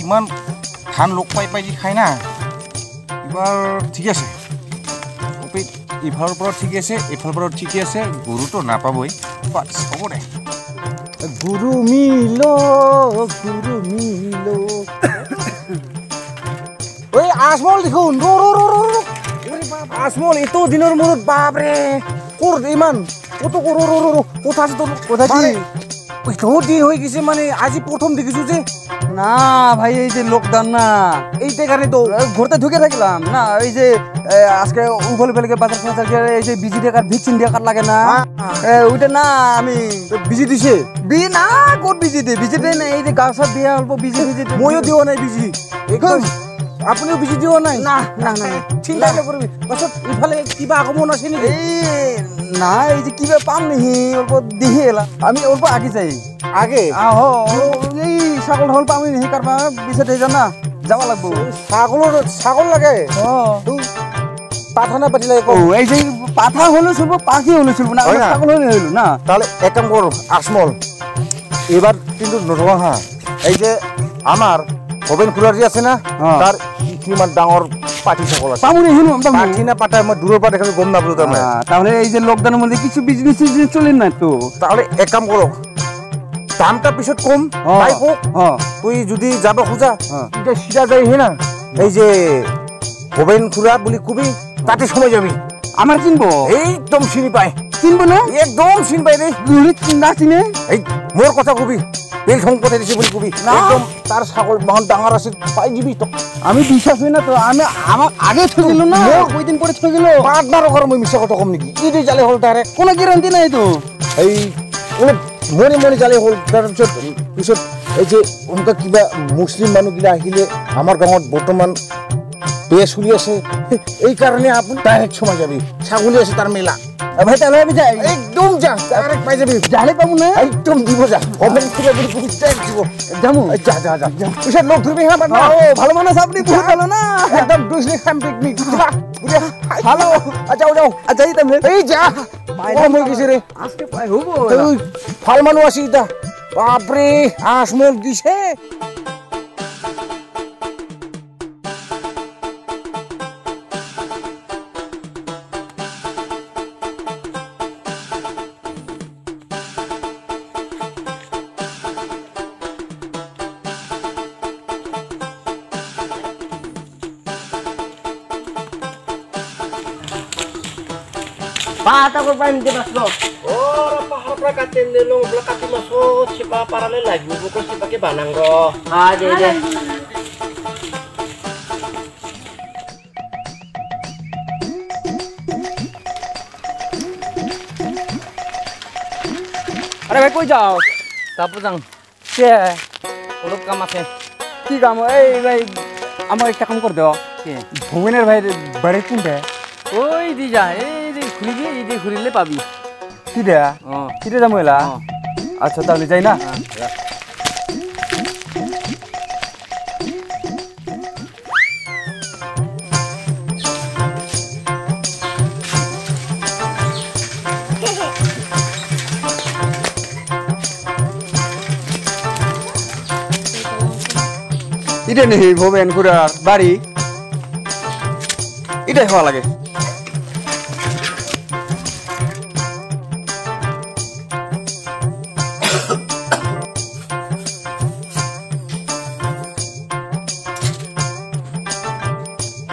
ইমান ধান লগ পাই পাই যি খাই না এবাৰ ঠিক আছে ইফালৰ পৰা ঠিক আছে এইফালৰ পৰা ঠিকে আছে গৰুটো নাপাবই বাছ হ'ব দে গুৰু মিলো ঐ আসমল দেখোন আসমল এতো দিনৰ মূৰত বাপৰে ক'ত ইমান কত কথা আছে তোর কথা কি বহুত দিন হয়ে গেছে মানে আজি প্রথম দেখিছো যে না ভাই এই যে লকডাউন না এইটা কারণে তো ঘরতে ঢুকে থাকলাম না এই যে আজকে উভল বেলকে বাজার ফাজার এই যে বিজি টাকার ভ্যাকসিন দিয়ে কাট লাগে না ওইটা না আমি বিজি দিছে বি না কোট বিজি দে না এই যে গাছ দিয়ে অল্প বিজি মইও দিও নাই বিজি একদম আপনিও বিজি দিও নাই না না না চিন্তা নকৰিবি পাছত ইফালে কিবা আগমন আছে নেকি এই না এই যে কিবা পাম নেহি অল্প দিহি এলা আমি অল্প আগে যাই আগে আহো এই ছাগল হল পামি নেহি কারবা বিছে জানা যাব লাগবো ছাগল লাগে তো পাঠানা পাতি লাগে এই যে পাঠা হলো চলবো পাখি হলো চলবো না ছাগল হলে হলো না তাহলে এক কাম কর আসমল এবার কিন্তু নথবা হা এই যে আমার ভবেন খুলারি আছে না তার কিমান ডাঙর পাটি ছাগল আছে পামুনি হিনো পাটি না পাটা মই দূৰৰ পৰা দেখালে গম নাপালো তাৰ তাহলে এই যে লকডাউনের মধ্যে কিছু বিজনেস চলে না তো তাহলে এক কাম করো দামটা পিছত কম তাই হোক তুই যদি যাব খোঁজা এটা সিধা যাই হে না এই যে ভবেন খুলা বুলি কবি তাতে সময় যাবি আমার চিনবো একদম চিনি পায় চিনবো না একদম চিনি পায় রে না চিনে এই মোর কথা কবি বেল ঠং পঠাই দিছে বুলি কবি একদম তার ছাগল বাহন ডাঙর আছে পাই দিবি তো আমি বিশ্বাস হই না তো আমি আমার আগে থই দিল না কই দিন পরে থই গেল পাঁচবার ঘর মই মিছা কথা কম নেকি ইদি জালে হল তারে কোনো গ্যারান্টি নাই তো এই কোন মনে জালে হল তার পিছত এই যে উনকা কিবা মুসলিম মানুহ গিলা আহিলে আমার গাঁৱত বর্তমান বেয়া চলি আছে এই কারণে আপনি ডাইরেক্ট সময় যাবি ছাগলি আছে তার মেলা ভাই তাহলে আমি যাই একদম যা ডাইরেক্ট পাই যাবি জালে পাবো না একদম দিব যা হবে পুরো পুরো পুরো দিব যামু যা যা যা পিছত লোক ধরবি হ্যাঁ বাবা ও ভালো মানুষ আপনি বহুত ভালো না একদম দুসরি খাম পিকনিক ভালো যাও যাও যাই তুমি এই যা কম হয়ে গেছে রে আজকে পাই হবো ফাল মানুষ আসি ইতা বাপরে আসমল দিছে Pata ko pa hindi mas lo. Oh, paharap ra katin nilong blakati masot si pa para le lagi buko si pake banang ro. Ah, de. আরে ভাই কই যাও Tapos ang কে ulog ka mase. কি কাম এই ভাই আমার একটা কাম করে দাও ভুবনের ভাই বাড়ি কোনটা ওই দি যা এই যে খুলি দি এই যে খুলিলে পাবি কিটা কিটা যাবো এলা আচ্ছা তাহলে যাই না এটা নেই ভবেন খুড়ার বাড়ি এটাই হওয়া লাগে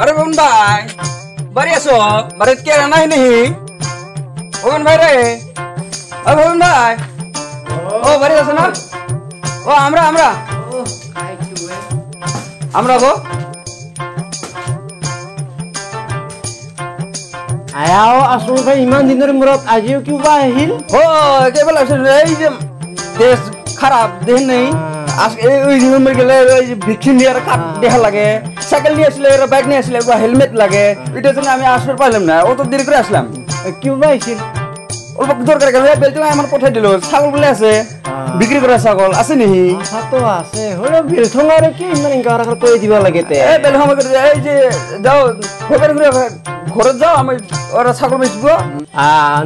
আরে ভবন ভাই বাড়ি আসো বাড়িতে কে নাই নেই ভবন ভাই রে ভবন ভাই ও বাড়ি আসো না ও আমরা গো Ayaw aso ka iman dinner murot ajiyo ki ba hil? ও কেবল আসলে এই যে দেশ খারাপ দেহ নেই ওই দিনের গেলে ওই ভ্যাকসিন দিয়ে কাট দেখা লাগে সাইকেল নিয়ে আসলে বাইক নিয়ে আসলে হেলমেট লাগে এটার জন্য আমি আসতে পারলাম না অত দেরি করে আসলাম কি ba hil? অল্প দরকার গেলে বেলটো আমার পঠাই দিল ছাগল বলে আছে বিক্রি করা ছাগল আছে নেহি Sato ase. Holo bil thongare ki iman ingkara kar koi diba lagete. এই বেল হামে করে এই যে যাও ঘরে ঘরে যাও আমি ওরা ছাগল বেচবো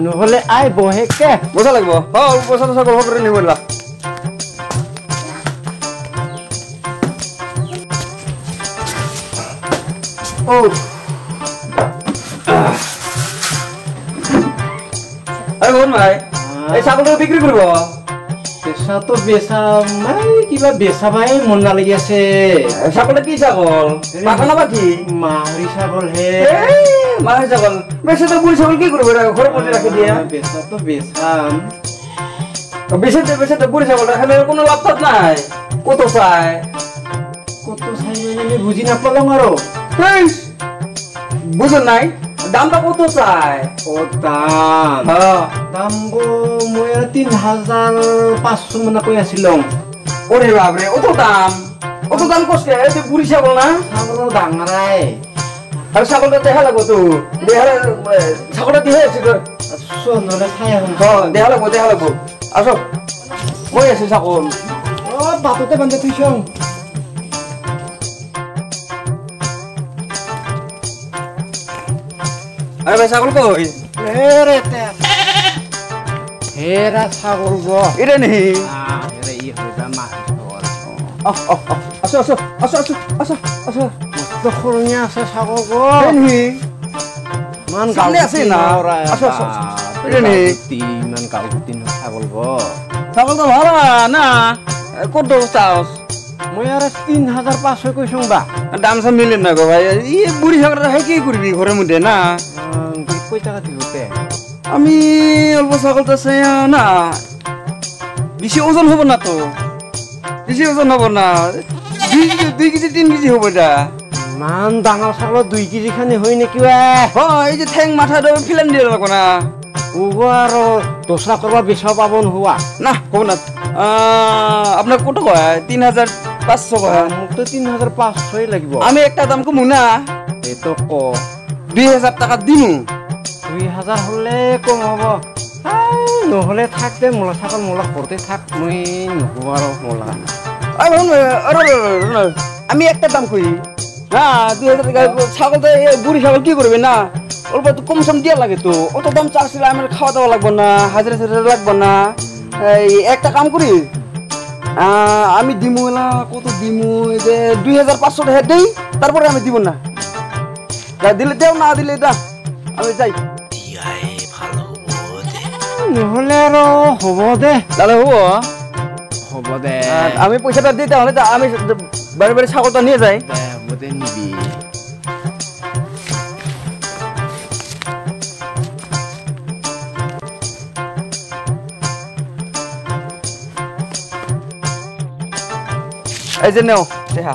No hole ai bohe ke. বসা লাগবো বসা ছাগল করে নিব না আরে বল ভাই এই ছাগলটা বিক্রি করব বেচা তো বেচা মানে কিবা বেচা ভাই মন নালাগি আছে ছাগলটা কি ছাগল পাঠা না বাকি মাহরি ছাগল হে মাহের ছাগল বেশি তো বুড়ি ছাগল কি করবে ঘরে বসে রাখে দিয়া বেচা তো বেচাম বেশি তো বুড়ি ছাগল রাখলে কোনো লাভ থাক নাই কত চাই কত চাই মানে আমি বুঝি নাপালাম আৰু বুঝুন নাই দামটা কত চাই ও দাম হ্যাঁ দাম গো মই ৩৫০০ মানে কৈ আছিলাম ওরে বাপরে অত দাম কষ্ট এই বুড়ি ছাগল না ছাগলৰ ডাঙৰাই আর ছাগলটা দেখা লাগবো তো ছাগলটা দিয়ে আছে নহ'লে খাই আহোঁ দেখা লাগবো আসো মই আছো ছাগল অ বাটতে বান্ধি থৈছ আরে ভাই ছাগল কই হেৰা ছাগল গ এটা নেই হেৰা ই হইবা মাহৰি ছাগল আসো সৰুঙীয়া আছে ছাগল গ ইমান সামনে আছে না আসো এটা নেই ইমান গালগুটি ছাগল গ ছাগল তো ভালো না কত চাওস মই আৰু ৩৫০০ কৈছো বা দাম সাম মিলে না গো ভাই ই বুড়ি ছাগলটা হে কি করবি ঘরের মধ্যে না কই টাকা দিবতে আমি অল্প ছাগলটা চাই না বেশি ওজন হব না তো বেশি ওজন হব না 2 কেজি 3 কেজি হব এটা ইমান ডাঙৰ ছাগলৰ 2 কেজি খানি হয় নেকি এই যে ঠেং মাথা ফিলান দিয়ে লাগো না ওগো আৰু দোসৰা কৰবা বেচা পাব নোহোৱা না হব না আপনার কত কয় 3500 কয় মোক তো ৩৫০০ লাগিব আমি একটা দাম কমু না এইটো ক 2000 টাকা দিমু 2000 হলে কম হ'ব নহলে থাক দে মোলা ছাগল মোলা ঘৰতে থাক মই নহব আৰু মোলা আমি একটা দাম কই না 2000 টাকা ছাগল তো বুড়ি ছাগল কি করবে না অল্প তো কম সম দিয়া লাগে তো অত দাম চাচ্ছিল আমার খাওয়া দাওয়া লাগবে না হাজিরা হাজিরা লাগবে না এই একটা কাম করি আমি দিমু না কত দিমু এই যে 2500 টাকা দেই তারপরে আমি দিব না দিলে দেও না দিলে এটা আমি যাই নহলে আৰু হ'ব দে তাহলে হবো হ'ব দে আমি পয়সাটা দিই তাহলে আমি বাড়ি বাড়ি ছাগলটা নিয়ে যাই হ'ব দে নিবি এই যে নেও দেখা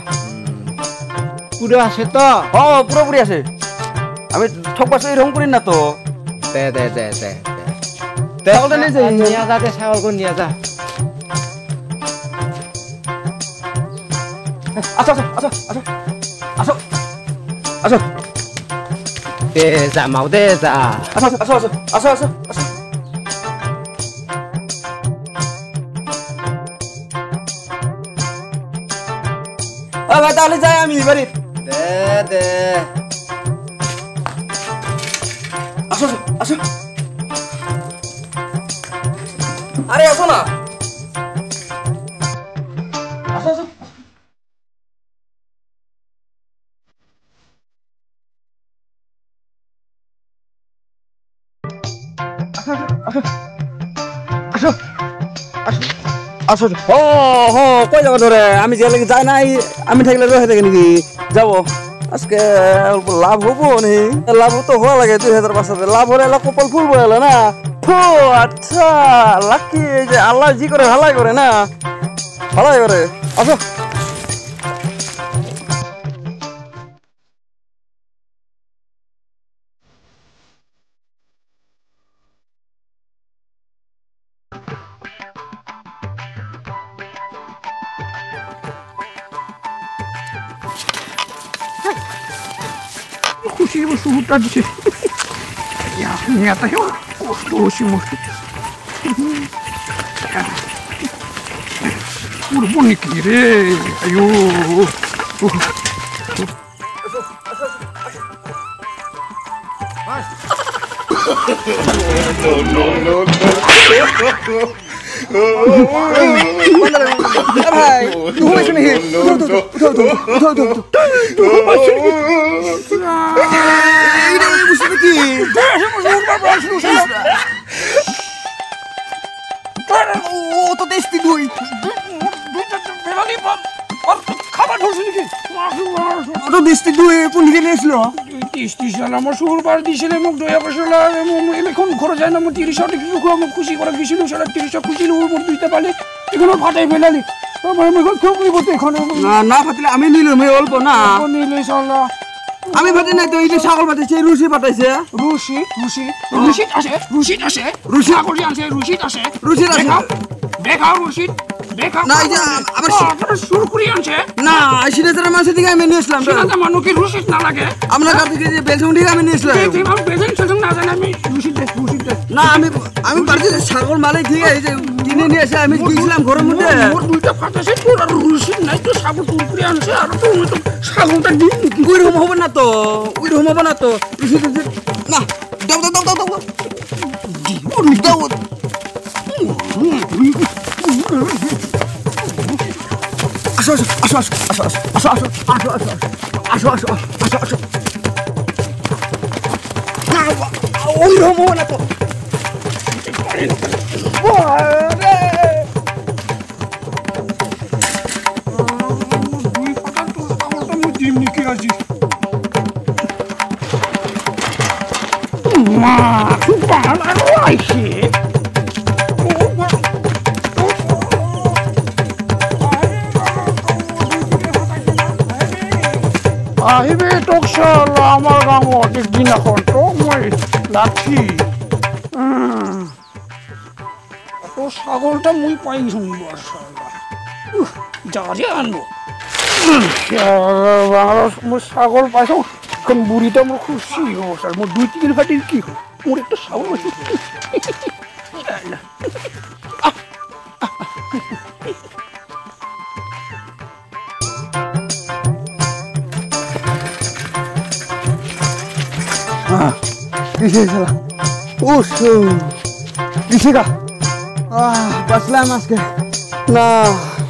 পুরো আছে তো পুরোপুরি আছে আমি ঠকবাস এরকম করি না তো দে ছাগলটা নিয়ে যাই নিয়ে যা দে ছাগলকে নিয়ে যা আসো আসো আসো দে যা মাও দে যা আসো তাহলে যাই আমি বাড়ি দে আসো আরে আসো না আসো কই যাবো ধরে আমি যে লাগে যাই নাই আমি থাকলে রয়ে থাকে নাকি যাবো আজকে অল্প লাভ হবো নি লাভ তো হওয়া লাগে 2500 লাভ হলে কপাল ফুলবো এলো না আচ্ছা লাকি যে আল্লাহ জি করে ভালাই করে না ভালাই করে আসো खुशी सुटा दिसे या मी आता हे गोष्टी मोठी पुरबो निकली रे अयो ভাই ঘুমাইছো নাকি উঠো ও তো দেশটি দুই খাবার ধরছে নাকি অত দেশটি দুই কোন দিকে নিয়ে এসলো আমার শুক্রবার দিয়েছিল মোক দয়া করছিল এখন ঘরে যায় না 30 টাকা কি মোক খুশি করে গেছিল 30 খুশি মোট দিতে পারলে এখনো ফাটাই ফেলালি খুব বিপদ এখন না ফাটিলে আমি নিলাম অল্প না নিলে সাল্লাহ আমি ফাটি নাই তো এই যে ছাগল পাঠাইছে রুচি পাঠাইছে রুশিদ আছে আগলি আছে রুশিদ আছে দেখাও রুশিদ দেখাও না এই যে আবার সুরকুরি আছে না সিনেজার মাসে থেকে আমি নিয়ে আসলাম সিনেজা মানুষকে রুশিদ না লাগে আপনার কাছ থেকে যে বেলসং থেকে আমি নিয়ে আসলাম বেজন না জানি আমি রুশিদ না আমি বাড়িতে ছাগল মালিক ঠিক আছে এই যে কিনে নিয়ে এসে আমি গিয়েছিলাম ঘরের মধ্যে মোর দুইটা ফাটাছে তোর আর রুশিদ নাই তো ছাগল কুরকুরি আনছে আর তো ছাগলটা ডিম ওইরকম হবে না তো রুশিদ না দাও আসো ওইরকম হবে না তো দুই ফাটা তো ছাগলটা মুই ডিম নিকে আছি মা খুব ভালো আইছে আহিবে তোক চাল আমার গাঁৱত একদিনাখন তোক মই লাঠি তো ছাগলটা মুই পাইছো যারে আনবো মোর ছাগল পাইছো এখন বুড়িটা মোর খুশি হবো স্যার মোর 2-3 ফাটির কি মোর একটা ছাগল আছে বাঁচলাম আজকে না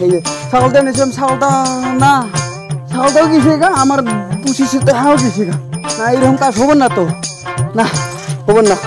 এই ছাগলটা এনেছিলাম ছাগলটাও গেছে গা আমার পুষিছে তো হাও গেছে গা না এরকম কাজ হবো না তো না হবো না